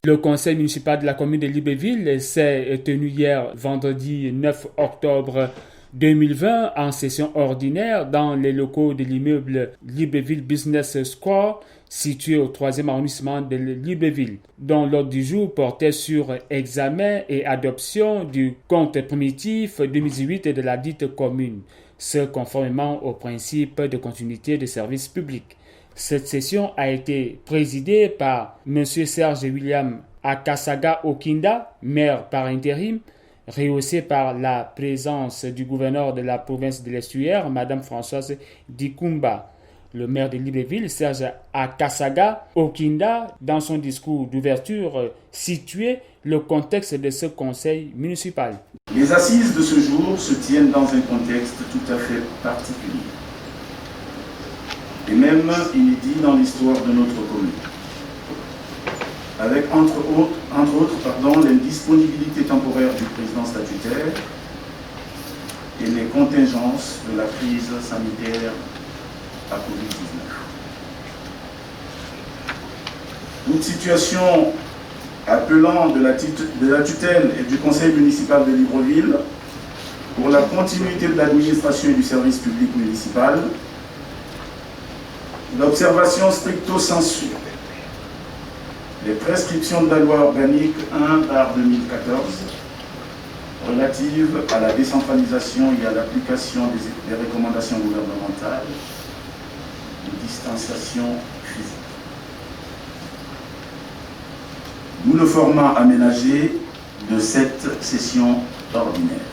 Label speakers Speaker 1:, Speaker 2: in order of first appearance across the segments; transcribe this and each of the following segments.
Speaker 1: Le conseil municipal de la commune de Libreville s'est tenu hier, vendredi 9 octobre 2020, en session ordinaire dans les locaux de l'immeuble Libreville Business Square, situé au 3e arrondissement de Libreville, dont l'ordre du jour portait sur examen et adoption du compte primitif 2018 de la dite commune, ce conformément au principe de continuité de service public. Cette session a été présidée par M. Serge William Akasaga Okinda, maire par intérim, rehaussé par la présence du gouverneur de la province de l'Estuaire, Mme Françoise Dikumba. Le maire de Libreville, Serge Akasaga Okinda, dans son discours d'ouverture, situait le contexte de ce conseil municipal.
Speaker 2: Les assises de ce jour se tiennent dans un contexte tout à fait particulier, et même inédit dans l'histoire de notre commune, avec entre autres l'indisponibilité temporaire du président statutaire et les contingences de la crise sanitaire à Covid-19. Toute situation appelant de la tutelle et du conseil municipal de Libreville pour la continuité de l'administration et du service public municipal, l'observation stricto sensu des prescriptions de la loi organique 1/2014 relative à la décentralisation et à l'application des recommandations gouvernementales de distanciation physique. D'où le format aménagé de cette session ordinaire.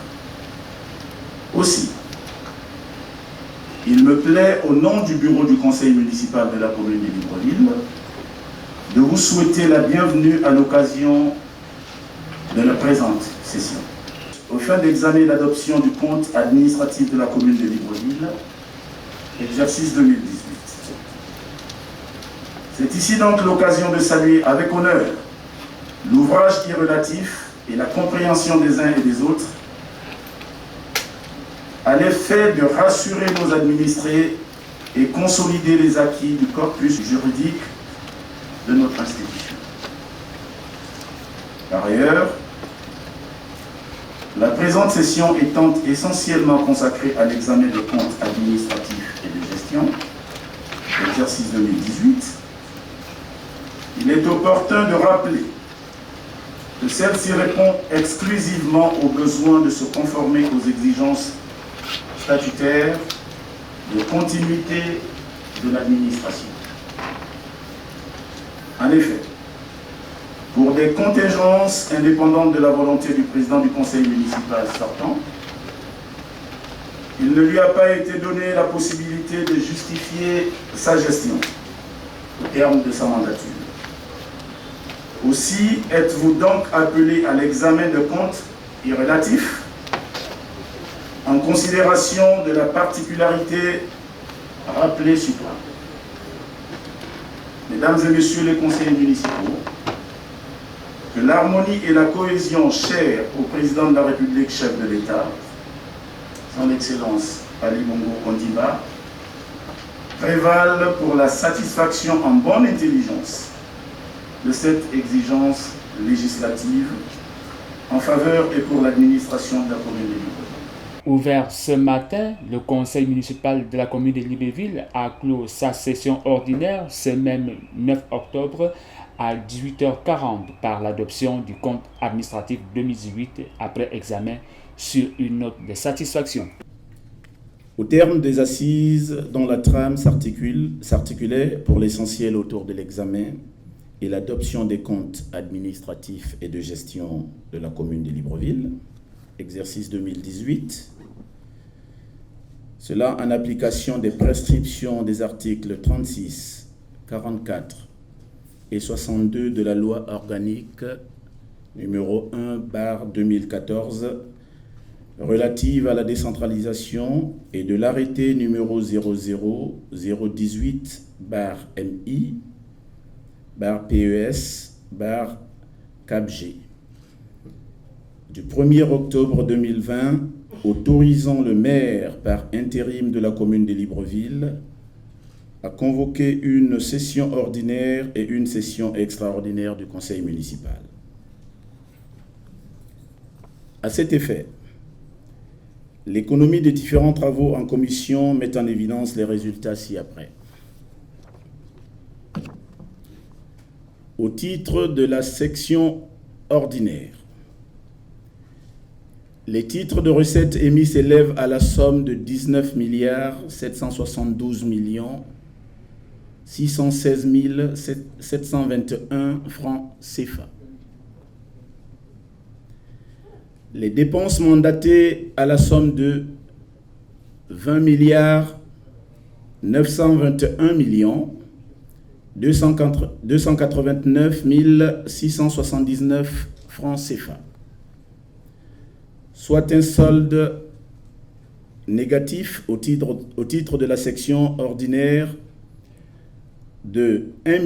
Speaker 2: Aussi, il me plaît, au nom du bureau du conseil municipal de la commune de Libreville, de vous souhaiter la bienvenue à l'occasion de la présente session. Au fin d'examiner l'adoption du compte administratif de la commune de Libreville, exercice 2018. C'est ici donc l'occasion de saluer avec honneur l'ouvrage qui est relatif et la compréhension des uns et des autres à l'effet de rassurer nos administrés et consolider les acquis du corpus juridique de notre institution. Par ailleurs, la présente session étant essentiellement consacrée à l'examen des comptes administratifs et de gestion, exercice 2018, il est opportun de rappeler que celle-ci répond exclusivement au besoin de se conformer aux exigences statutaires de continuité de l'administration. En effet, pour des contingences indépendantes de la volonté du président du conseil municipal sortant, il ne lui a pas été donné la possibilité de justifier sa gestion au terme de sa mandature. Aussi êtes-vous donc appelé à l'examen de comptes y relatifs en considération de la particularité rappelée ci-toi. Mesdames et messieurs les conseillers municipaux, que l'harmonie et la cohésion chères au président de la République, chef de l'État, son Excellence Ali Bongo Ondimba, prévalent pour la satisfaction en bonne intelligence de cette exigence législative en faveur et pour l'administration de la commune de Libreville.
Speaker 1: Ouvert ce matin, le conseil municipal de la commune de Libreville a clos sa session ordinaire ce même 9 octobre à 18h40 par l'adoption du compte administratif 2018 après examen sur une note de satisfaction.
Speaker 2: Au terme des assises dont la trame s'articulait pour l'essentiel autour de l'examen et l'adoption des comptes administratifs et de gestion de la commune de Libreville, exercice 2018, cela en application des prescriptions des articles 36, 44 et 62 de la loi organique numéro 1/2014 relative à la décentralisation et de l'arrêté numéro 00018/MI/PES/CAPG du 1er octobre 2020 autorisant le maire par intérim de la commune de Libreville à convoquer une session ordinaire et une session extraordinaire du conseil municipal. À cet effet, l'économie des différents travaux en commission met en évidence les résultats ci-après. Au titre de la section ordinaire, les titres de recettes émis s'élèvent à la somme de 19 772 616 721 francs CFA. Les dépenses mandatées à la somme de 20 921 289 679 francs CFA, soit un solde négatif au titre de la section ordinaire de 1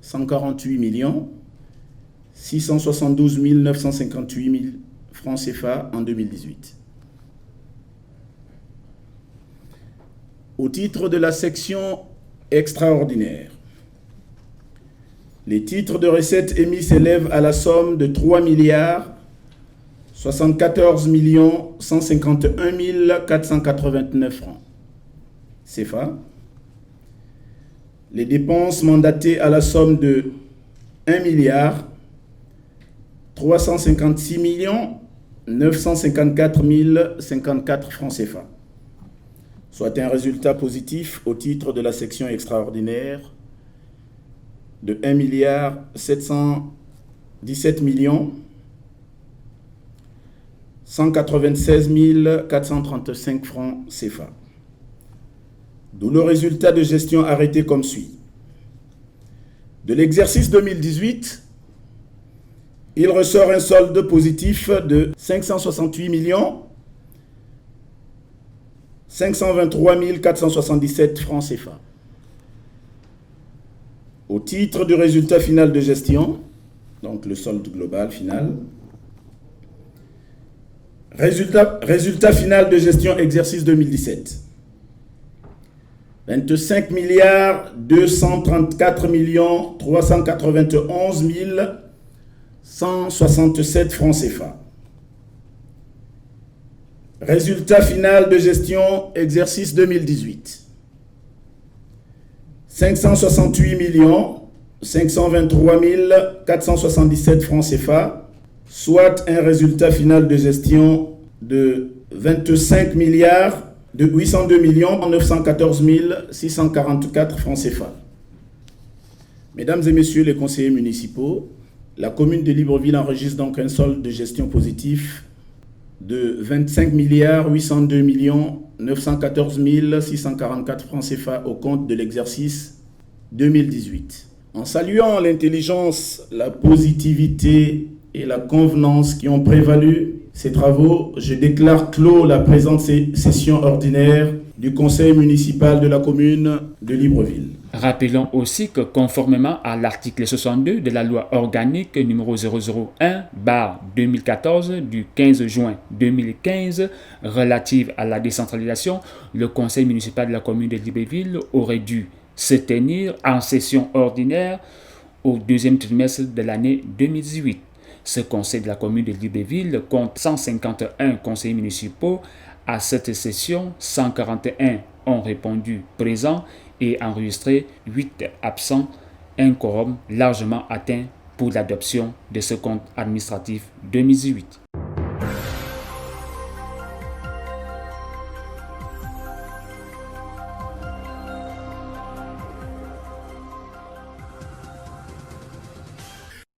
Speaker 2: 148 672 958 francs CFA en 2018. Au titre de la section extraordinaire, les titres de recettes émis s'élèvent à la somme de 3 74 151 489 francs CFA. Les dépenses mandatées à la somme de 1 356 954 054 francs CFA, soit un résultat positif au titre de la section extraordinaire de 1 717 196 435 francs CFA. D'où le résultat de gestion arrêté comme suit. De l'exercice 2018, il ressort un solde positif de 568 523 477 francs CFA. Au titre du résultat final de gestion, donc le solde global final, résultat final de gestion exercice 2017. 25 234 391 167 francs CFA. Résultat final de gestion exercice 2018. 568 523 477 francs CFA, soit un résultat final de gestion de 25 802 914 644 francs CFA. Mesdames et messieurs les conseillers municipaux, la commune de Libreville enregistre donc un solde de gestion positif de 25 802 914 644 francs CFA au compte de l'exercice 2018. En saluant l'intelligence, la positivité et la convenance qui ont prévalu ces travaux, je déclare clos la présente session ordinaire du conseil municipal de la commune de Libreville.
Speaker 1: Rappelons aussi que conformément à l'article 62 de la loi organique numéro 001/2014 du 15 juin 2015 relative à la décentralisation, le conseil municipal de la commune de Libreville aurait dû se tenir en session ordinaire au deuxième trimestre de l'année 2018. Ce conseil de la commune de Libreville compte 151 conseillers municipaux. À cette session, 141 ont répondu présents et enregistré 8 absents, un quorum largement atteint pour l'adoption de ce compte administratif 2018.